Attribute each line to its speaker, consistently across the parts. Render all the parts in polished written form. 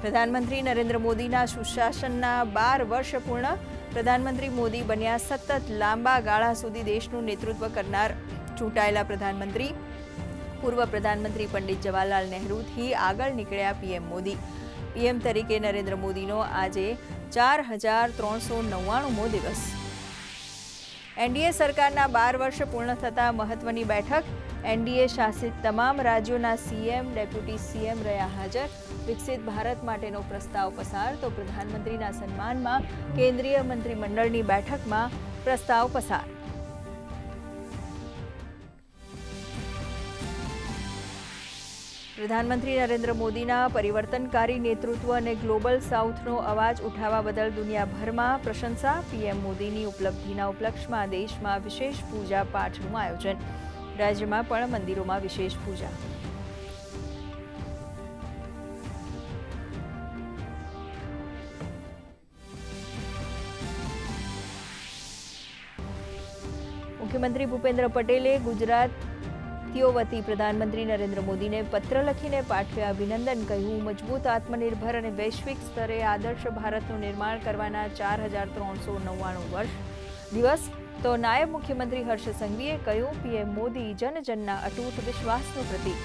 Speaker 1: પ્રધાનમંત્રી નરેન્દ્ર મોદીના સુશાસનના 12 વર્ષ પૂર્ણ. પ્રધાનમંત્રી મોદી બન્યા સતત લાંબા ગાળા સુધી દેશનું નેતૃત્વ કરનાર ચૂંટાયેલા પ્રધાનમંત્રી. પૂર્વ પ્રધાનમંત્રી પંડિત જવાહરલાલ નહેરુથી આગળ નીકળ્યા પીએમ મોદી. પીએમ તરીકે નરેન્દ્ર મોદીનો આજે 4399મો દિવસ. એનડીએ સરકારના 12 વર્ષ પૂર્ણ થતાં મહત્વની બેઠક. એનડીએ શાસિત તમામ રાજ્યોના સીએમ, ડેપ્યુટી સીએમ રહ્યા હાજર. વિકસિત ભારત માટેનો પ્રસ્તાવ પસાર તો પ્રધાનમંત્રીના સન્માનમાં કેન્દ્રીય મંત્રીમંડળની બેઠકમાં પ્રસ્તાવ પસાર. પ્રધાનમંત્રી નરેન્દ્ર મોદીના પરિવર્તનકારી નેતૃત્વ અને ગ્લોબલ સાઉથનો અવાજ ઉઠાવવા બદલ દુનિયાભરમાં પ્રશંસા. પીએમ મોદીની ઉપલબ્ધિના ઉપલક્ષમાં દેશમાં વિશેષ પૂજા પાઠનું આયોજન. રાજ્યમાં પણ મંદિરોમાં વિશેષ પૂજા. મુખ્યમંત્રી ભૂપેન્દ્ર પટેલે ગુજરાતીઓ વતી પ્રધાનમંત્રી નરેન્દ્ર મોદીને પત્ર લખીને પાઠવ્યા અભિનંદન. કહ્યું, મજબૂત, આત્મનિર્ભર અને વૈશ્વિક સ્તરે આદર્શ ભારતનું નિર્માણ કરવાના 4399 દિવસ. તો નાયબ મુખ્યમંત્રી હર્ષ સંઘવીએ કહ્યું, પીએમ મોદી જનજનના અતૂટ વિશ્વાસનું પ્રતીક.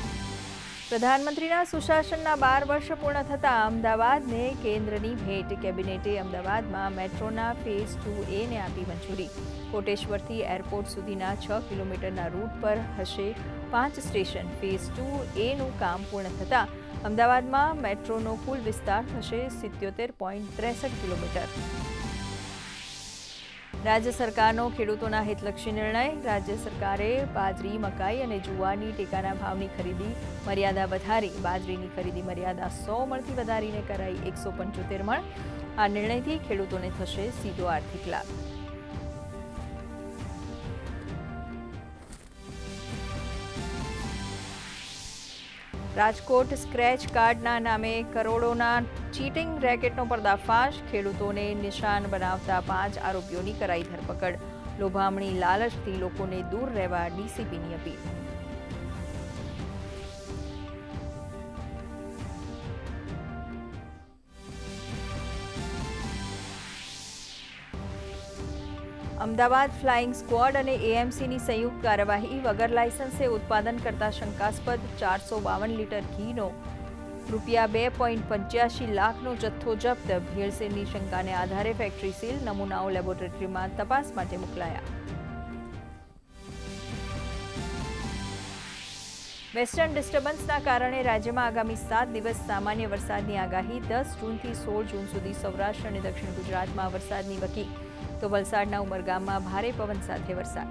Speaker 1: પ્રધાનમંત્રીના સુશાસનના 12 વર્ષ પૂર્ણ થતાં અમદાવાદને કેન્દ્રની ભેટ. કેબિનેટે અમદાવાદમાં મેટ્રોના ફેઝ 2A આપી મંજૂરી. કોટેશ્વરથી એરપોર્ટ સુધીના 6 કિલોમીટરના રૂટ પર હશે 5 સ્ટેશન. ફેઝ 2Aનું કામ પૂર્ણ થતાં અમદાવાદમાં મેટ્રોનો કુલ વિસ્તાર થશે 77.63 કિલોમીટર. રાજ્ય સરકારનો ખેડૂતોના હિતલક્ષી નિર્ણય. રાજ્ય સરકારે બાજરી, મકાઈ અને જુવારની ટેકાના ભાવની ખરીદી મર્યાદા વધારી. બાજરીની ખરીદી મર્યાદા 100 મણથી વધારીને કરાઈ 175 મણ. આ નિર્ણયથી ખેડૂતોને થશે સીધો આર્થિક લાભ. રાજકોટ સ્ક્રેચ કાર્ડના નામે કરોડોના ચીટિંગ રેકેટનો પર્દાફાશ. ખેડૂતોને નિશાન બનાવતા 5 આરોપીઓની કરાઈ ધરપકડ. લોભામણી, લાલચથી લોકોને દૂર રહેવા ડીસીપીની અપીલ. અમદાવાદ ફ્લાઇંગ સ્ક્વોડ અને એએમસીની સંયુક્ત કાર્યવાહી. વગર લાયસન્સે ઉત્પાદન કરતા શંકાસ્પદ 452 લીટર ઘીનો ₹2.85 લાખનો જથ્થો જપ્ત. ભેળસેળની શંકાને આધારે ફેક્ટરી સીલ. નમૂનાઓ લેબોરેટરીમાં તપાસ માટે મોકલાયા. વેસ્ટર્ન ડિસ્ટર્બન્સના કારણે રાજ્યમાં આગામી 7 દિવસ સામાન્ય વરસાદની આગાહી. 10 જૂનથી 16 જૂન સુધી સૌરાષ્ટ્ર અને દક્ષિણ ગુજરાતમાં વરસાદની વકી. તો વલસાડના ઉમરગામમાં ભારે પવન સાથે વરસાદ.